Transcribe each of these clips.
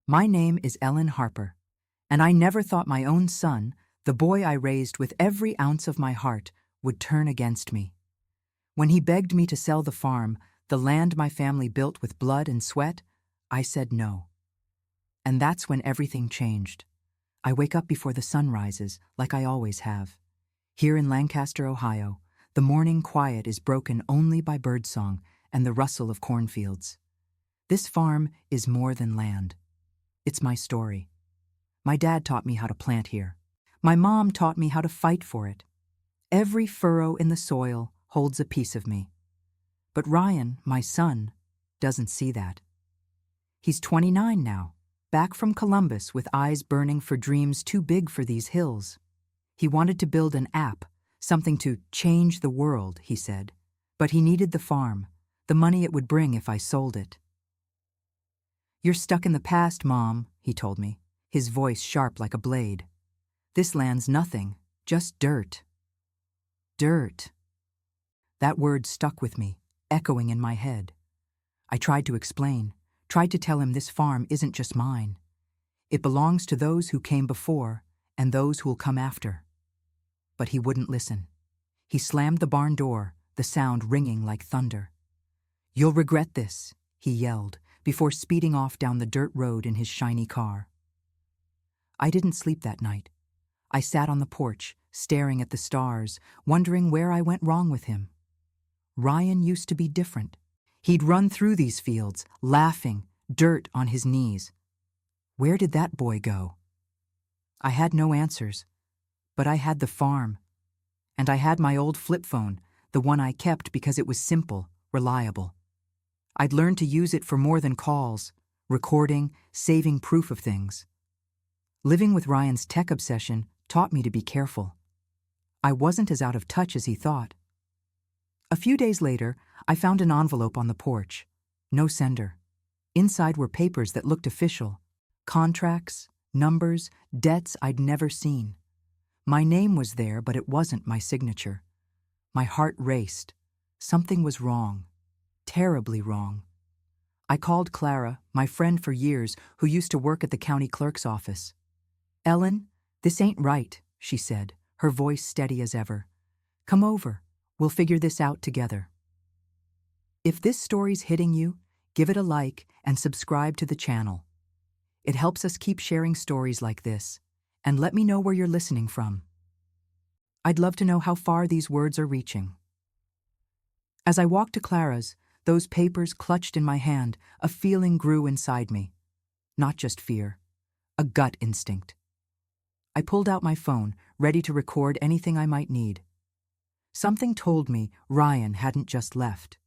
My name is Ellen Harper, and I never thought my own son, the boy I raised with every ounce of my heart, would turn against me. When he begged me to sell the farm, the land my family built with blood and sweat, I said no. And that's when everything changed. I wake up before the sun rises, like I always have. Here in Lancaster, Ohio, the morning quiet is broken only by birdsong and the rustle of cornfields. This farm is more than land. It's my story. My dad taught me how to plant here. My mom taught me how to fight for it. Every furrow in the soil holds a piece of me. But Ryan, my son, doesn't see that. He's 29 now, back from Columbus with eyes burning for dreams too big for these hills. He wanted to build an app, something to change the world, he said. But he needed the farm, the money it would bring if I sold it. "You're stuck in the past, Mom," he told me, his voice sharp like a blade. "This land's nothing, just dirt." Dirt. That word stuck with me, echoing in my head. I tried to explain, tried to tell him this farm isn't just mine. It belongs to those who came before and those who'll come after. But he wouldn't listen. He slammed the barn door, the sound ringing like thunder. "You'll regret this," he yelled, before speeding off down the dirt road in his shiny car. I didn't sleep that night. I sat on the porch, staring at the stars, wondering where I went wrong with him. Ryan used to be different. He'd run through these fields, laughing, dirt on his knees. Where did that boy go? I had no answers, but I had the farm. And I had my old flip phone, the one I kept because it was simple, reliable. I'd learned to use it for more than calls, recording, saving proof of things. Living with Ryan's tech obsession taught me to be careful. I wasn't as out of touch as he thought. A few days later, I found an envelope on the porch. No sender. Inside were papers that looked official. Contracts, numbers, debts I'd never seen. My name was there, but it wasn't my signature. My heart raced. Something was wrong. Terribly wrong. I called Clara, my friend for years, who used to work at the county clerk's office. "Ellen, this ain't right," she said, her voice steady as ever. "Come over. We'll figure this out together." If this story's hitting you, give it a like and subscribe to the channel. It helps us keep sharing stories like this, and let me know where you're listening from. I'd love to know how far these words are reaching. As I walked to Clara's, those papers clutched in my hand, a feeling grew inside me. Not just fear, a gut instinct. I pulled out my phone, ready to record anything I might need. Something told me Ryan hadn't just left,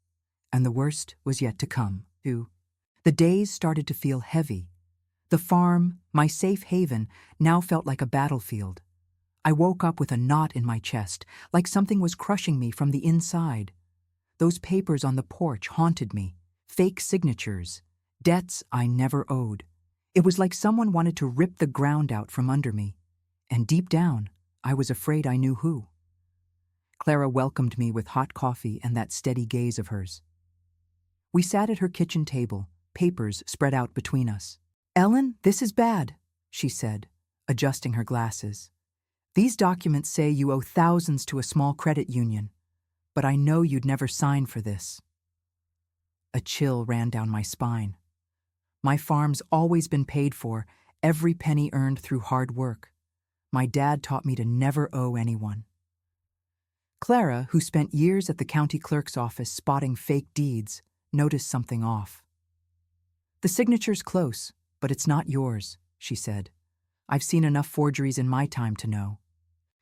and the worst was yet to come, too. The days started to feel heavy. The farm, my safe haven, now felt like a battlefield. I woke up with a knot in my chest, like something was crushing me from the inside. Those papers on the porch haunted me, fake signatures, debts I never owed. It was like someone wanted to rip the ground out from under me, and deep down, I was afraid I knew who. Clara welcomed me with hot coffee and that steady gaze of hers. We sat at her kitchen table, papers spread out between us. "Ellen, this is bad," she said, adjusting her glasses. "These documents say you owe thousands to a small credit union. But I know you'd never sign for this." A chill ran down my spine. My farm's always been paid for, every penny earned through hard work. My dad taught me to never owe anyone. Clara, who spent years at the county clerk's office spotting fake deeds, noticed something off. "The signature's close, but it's not yours," she said. "I've seen enough forgeries in my time to know."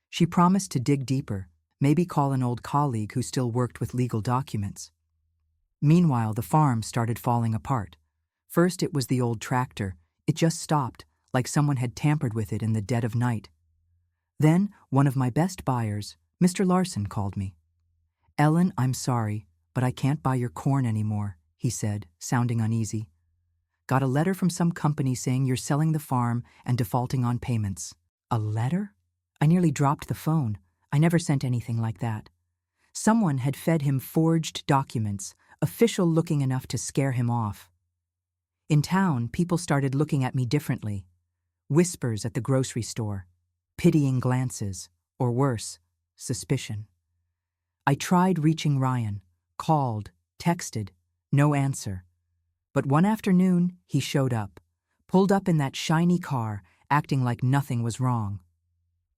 She promised to dig deeper, maybe call an old colleague who still worked with legal documents. Meanwhile, the farm started falling apart. First, it was the old tractor. It just stopped, like someone had tampered with it in the dead of night. Then, one of my best buyers, Mr. Larson, called me. "Ellen, I'm sorry, but I can't buy your corn anymore," he said, sounding uneasy. "Got a letter from some company saying you're selling the farm and defaulting on payments." A letter? I nearly dropped the phone. I never sent anything like that. Someone had fed him forged documents, official looking enough to scare him off. In town, people started looking at me differently. Whispers at the grocery store, pitying glances, or worse, suspicion. I tried reaching Ryan, called, texted, no answer. But one afternoon, he showed up, pulled up in that shiny car, acting like nothing was wrong.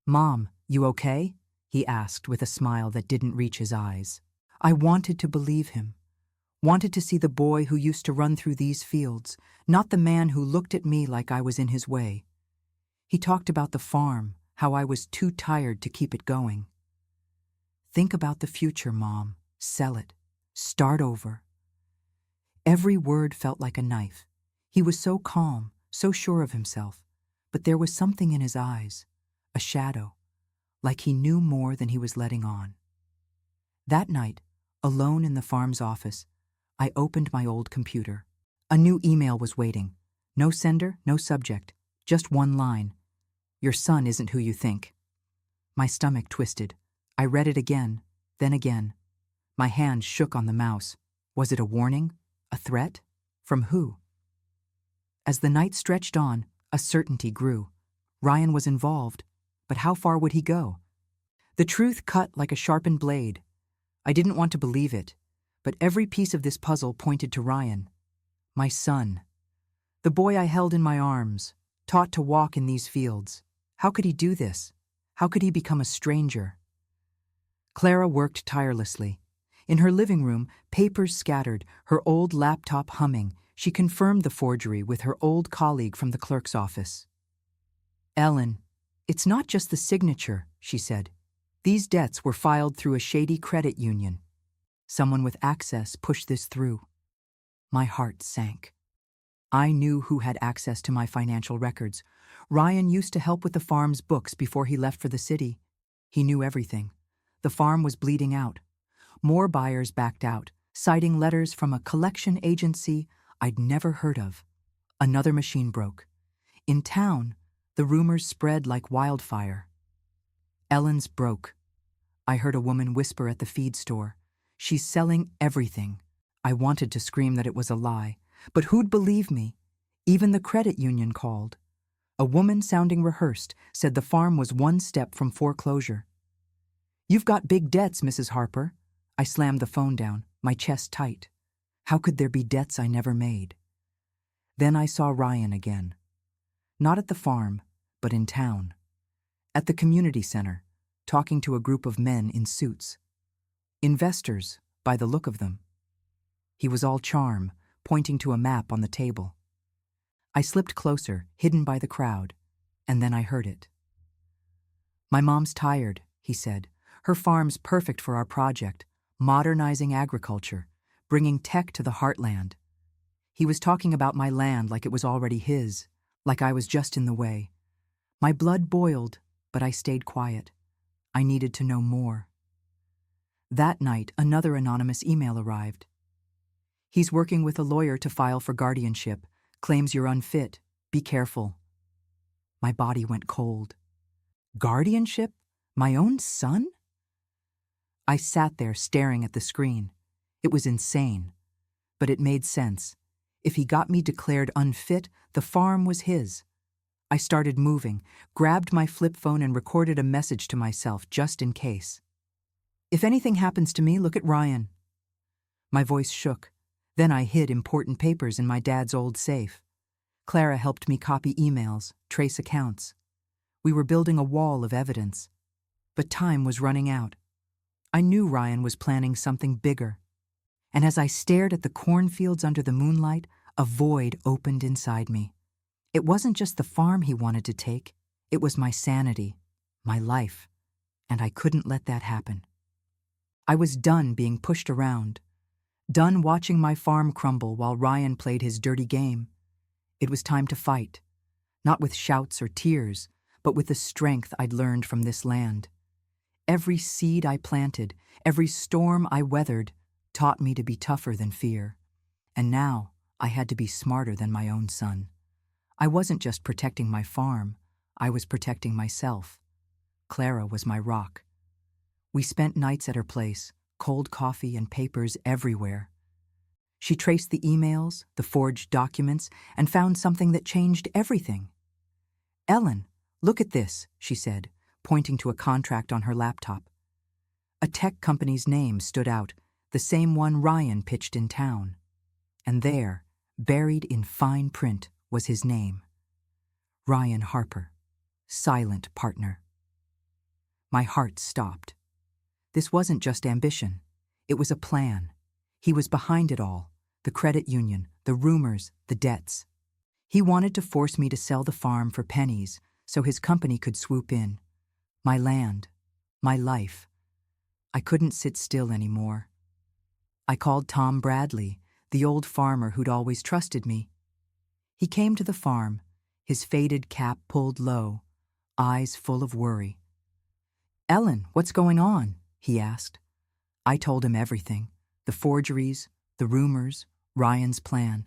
"Mom, you okay?" he asked with a smile that didn't reach his eyes. I wanted to believe him, wanted to see the boy who used to run through these fields, not the man who looked at me like I was in his way. He talked about the farm, how I was too tired to keep it going. "Think about the future, Mom. Sell it. Start over." Every word felt like a knife. He was so calm, so sure of himself, but there was something in his eyes, a shadow, like he knew more than he was letting on. That night, alone in the farm's office, I opened my old computer. A new email was waiting. No sender, no subject, just one line. "Your son isn't who you think." My stomach twisted. I read it again, then again. My hand shook on the mouse. Was it a warning? A threat? From who? As the night stretched on, a certainty grew. Ryan was involved, but how far would he go? The truth cut like a sharpened blade. I didn't want to believe it, but every piece of this puzzle pointed to Ryan. My son. The boy I held in my arms, taught to walk in these fields. How could he do this? How could he become a stranger? Clara worked tirelessly. In her living room, papers scattered, her old laptop humming. She confirmed the forgery with her old colleague from the clerk's office. "Ellen, it's not just the signature," she said. "These debts were filed through a shady credit union. Someone with access pushed this through." My heart sank. I knew who had access to my financial records. Ryan used to help with the farm's books before he left for the city. He knew everything. The farm was bleeding out. More buyers backed out, citing letters from a collection agency I'd never heard of. Another machine broke. In town, the rumors spread like wildfire. "Ellen's broke." I heard a woman whisper at the feed store. "She's selling everything." I wanted to scream that it was a lie, but who'd believe me? Even the credit union called. A woman sounding rehearsed said the farm was one step from foreclosure. "You've got big debts, Mrs. Harper." I slammed the phone down, my chest tight. How could there be debts I never made? Then I saw Ryan again. Not at the farm, but in town. At the community center, talking to a group of men in suits. Investors, by the look of them. He was all charm, pointing to a map on the table. I slipped closer, hidden by the crowd, and then I heard it. "My mom's tired," he said. "Her farm's perfect for our project, modernizing agriculture, bringing tech to the heartland." He was talking about my land like it was already his, like I was just in the way. My blood boiled, but I stayed quiet. I needed to know more. That night, another anonymous email arrived. "He's working with a lawyer to file for guardianship. Claims you're unfit. Be careful." My body went cold. Guardianship? My own son? I sat there staring at the screen. It was insane. But it made sense. If he got me declared unfit, the farm was his. I started moving, grabbed my flip phone and recorded a message to myself just in case. "If anything happens to me, look at Ryan." My voice shook. Then I hid important papers in my dad's old safe. Clara helped me copy emails, trace accounts. We were building a wall of evidence. But time was running out. I knew Ryan was planning something bigger. And as I stared at the cornfields under the moonlight, a void opened inside me. It wasn't just the farm he wanted to take. It was my sanity, my life. And I couldn't let that happen. I was done being pushed around. Done watching my farm crumble while Ryan played his dirty game. It was time to fight. Not with shouts or tears, but with the strength I'd learned from this land. Every seed I planted, every storm I weathered, taught me to be tougher than fear. And now I had to be smarter than my own son. I wasn't just protecting my farm, I was protecting myself. Clara was my rock. We spent nights at her place, cold coffee and papers everywhere. She traced the emails, the forged documents, and found something that changed everything. "Ellen, look at this," she said, pointing to a contract on her laptop. A tech company's name stood out, the same one Ryan pitched in town. And there, buried in fine print, was his name. Ryan Harper, silent partner. My heart stopped. This wasn't just ambition. It was a plan. He was behind it all, the credit union, the rumors, the debts. He wanted to force me to sell the farm for pennies so his company could swoop in. My land, my life. I couldn't sit still anymore. I called Tom Bradley, the old farmer who'd always trusted me. He came to the farm, his faded cap pulled low, eyes full of worry. "Ellen, what's going on?" he asked. I told him everything, the forgeries, the rumors, Ryan's plan.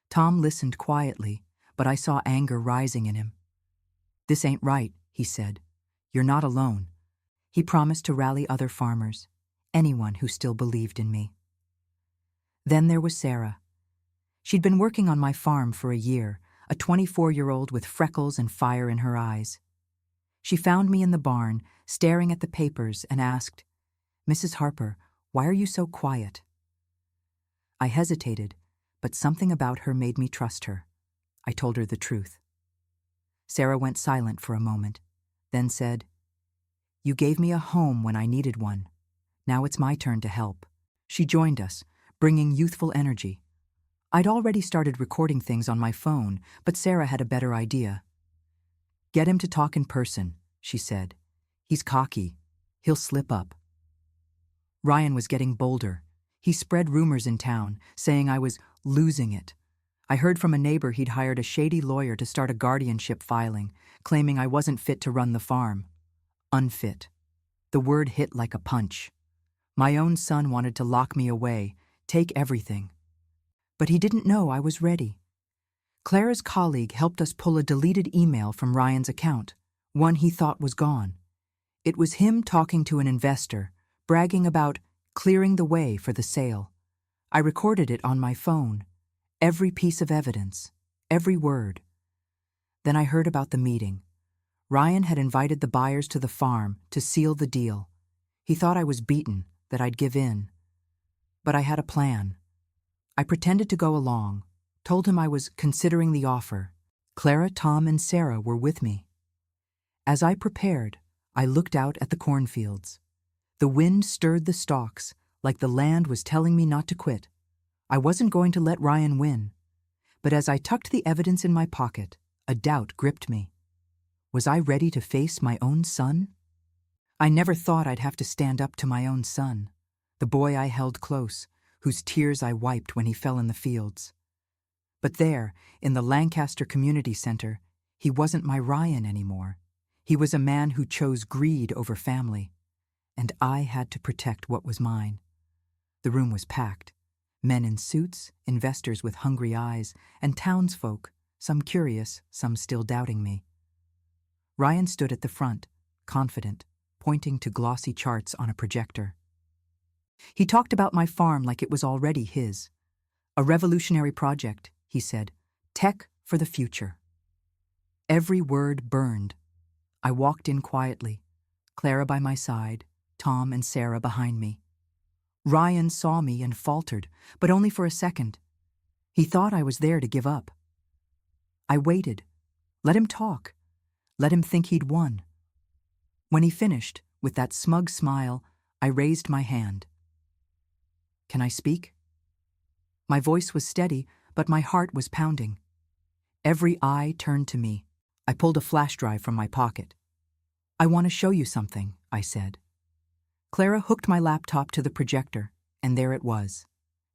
Tom listened quietly, but I saw anger rising in him. "This ain't right," he said. "You're not alone." He promised to rally other farmers, anyone who still believed in me. Then there was Sarah. She'd been working on my farm for a year, a 24-year-old with freckles and fire in her eyes. She found me in the barn, staring at the papers, and asked, "Mrs. Harper, why are you so quiet?" I hesitated, but something about her made me trust her. I told her the truth. Sarah went silent for a moment, then said, "You gave me a home when I needed one. Now it's my turn to help." She joined us, bringing youthful energy. I'd already started recording things on my phone, but Sarah had a better idea. "Get him to talk in person," she said. "He's cocky. He'll slip up." Ryan was getting bolder. He spread rumors in town, saying I was losing it. I heard from a neighbor he'd hired a shady lawyer to start a guardianship filing, claiming I wasn't fit to run the farm. Unfit. The word hit like a punch. My own son wanted to lock me away, take everything. But he didn't know I was ready. Clara's colleague helped us pull a deleted email from Ryan's account, one he thought was gone. It was him talking to an investor, bragging about clearing the way for the sale. I recorded it on my phone, every piece of evidence, every word. Then I heard about the meeting. Ryan had invited the buyers to the farm to seal the deal. He thought I was beaten, that I'd give in. But I had a plan. I pretended to go along, told him I was considering the offer. Clara, Tom, and Sarah were with me. As I prepared, I looked out at the cornfields. The wind stirred the stalks, like the land was telling me not to quit. I wasn't going to let Ryan win. But as I tucked the evidence in my pocket, a doubt gripped me. Was I ready to face my own son? I never thought I'd have to stand up to my own son, the boy I held close, whose tears I wiped when he fell in the fields. But there, in the Lancaster Community Center, he wasn't my Ryan anymore. He was a man who chose greed over family, and I had to protect what was mine. The room was packed. Men in suits, investors with hungry eyes, and townsfolk, some curious, some still doubting me. Ryan stood at the front, confident, pointing to glossy charts on a projector. He talked about my farm like it was already his. "A revolutionary project," he said. "Tech for the future." Every word burned. I walked in quietly, Clara by my side, Tom and Sarah behind me. Ryan saw me and faltered, but only for a second. He thought I was there to give up. I waited. Let him talk. Let him think he'd won. When he finished, with that smug smile, I raised my hand. "Can I speak?" My voice was steady, but my heart was pounding. Every eye turned to me. I pulled a flash drive from my pocket. "I want to show you something," I said. Clara hooked my laptop to the projector, and there it was.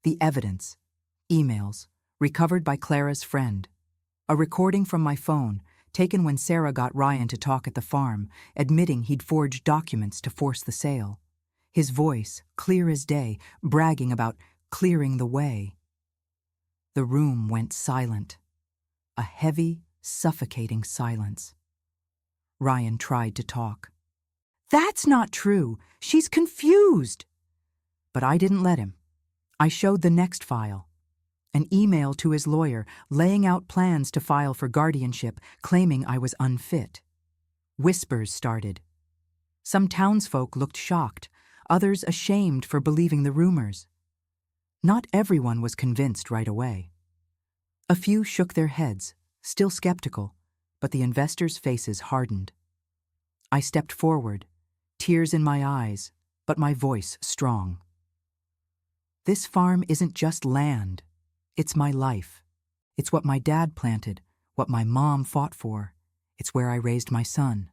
The evidence. Emails, recovered by Clara's friend. A recording from my phone, taken when Sarah got Ryan to talk at the farm, admitting he'd forged documents to force the sale. His voice, clear as day, bragging about clearing the way. The room went silent. A heavy, suffocating silence. Ryan tried to talk. "That's not true. She's confused." But I didn't let him. I showed the next file, an email to his lawyer laying out plans to file for guardianship, claiming I was unfit. Whispers started. Some townsfolk looked shocked, others ashamed for believing the rumors. Not everyone was convinced right away. A few shook their heads, still skeptical, but the investors' faces hardened. I stepped forward, tears in my eyes, but my voice strong. This farm isn't just land. It's my life. It's what my dad planted, what my mom fought for. It's where I raised my son.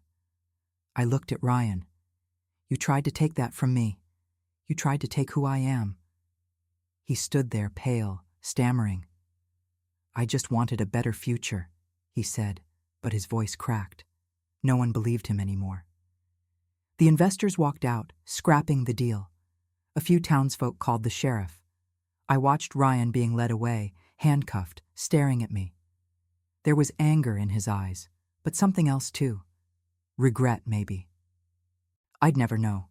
I looked at Ryan. You tried to take that from me. You tried to take who I am. He stood there pale, stammering. I just wanted a better future, he said, but his voice cracked. No one believed him anymore. The investors walked out, scrapping the deal. A few townsfolk called the sheriff. I watched Ryan being led away, handcuffed, staring at me. There was anger in his eyes, but something else too. Regret, maybe. I'd never know.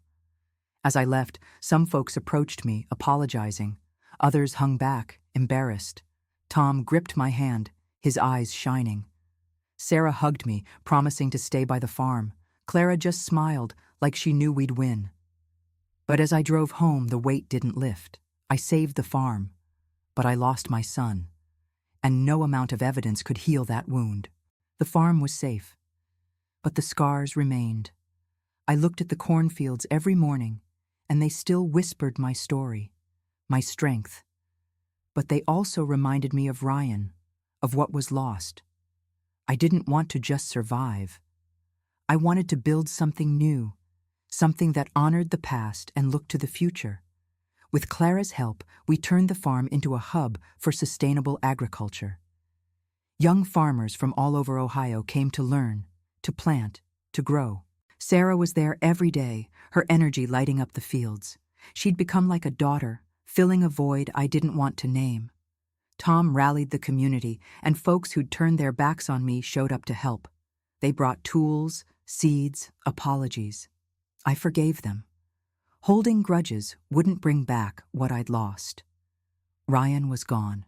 As I left, some folks approached me, apologizing. Others hung back, embarrassed. Tom gripped my hand, his eyes shining. Sarah hugged me, promising to stay by the farm. Clara just smiled, like she knew we'd win. But as I drove home, the weight didn't lift. I saved the farm, but I lost my son, and no amount of evidence could heal that wound. The farm was safe, but the scars remained. I looked at the cornfields every morning, and they still whispered my story, my strength. But they also reminded me of Ryan, of what was lost. I didn't want to just survive. I wanted to build something new, something that honored the past and looked to the future. With Clara's help, we turned the farm into a hub for sustainable agriculture. Young farmers from all over Ohio came to learn, to plant, to grow. Sarah was there every day, her energy lighting up the fields. She'd become like a daughter, filling a void I didn't want to name. Tom rallied the community, and folks who'd turned their backs on me showed up to help. They brought tools, seeds, apologies. I forgave them. Holding grudges wouldn't bring back what I'd lost. Ryan was gone.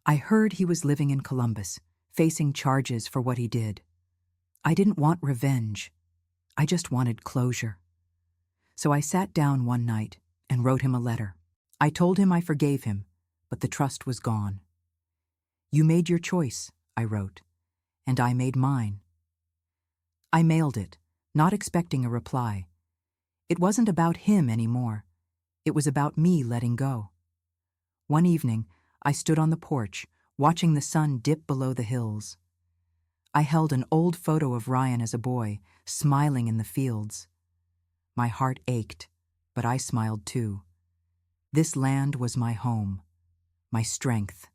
I heard he was living in Columbus, facing charges for what he did. I didn't want revenge. I just wanted closure. So I sat down one night and wrote him a letter. I told him I forgave him, but the trust was gone. You made your choice, I wrote, and I made mine. I mailed it, not expecting a reply. It wasn't about him anymore. It was about me letting go. One evening, I stood on the porch, watching the sun dip below the hills. I held an old photo of Ryan as a boy, smiling in the fields. My heart ached, but I smiled too. This land was my home, my strength.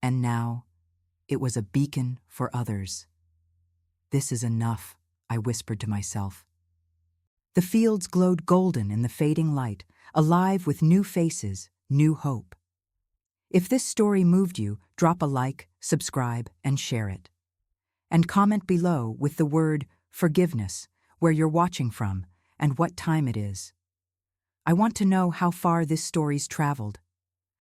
And now, it was a beacon for others. This is enough, I whispered to myself. The fields glowed golden in the fading light, alive with new faces, new hope. If this story moved you, drop a like, subscribe, and share it. And comment below with the word forgiveness, where you're watching from, and what time it is. I want to know how far this story's traveled.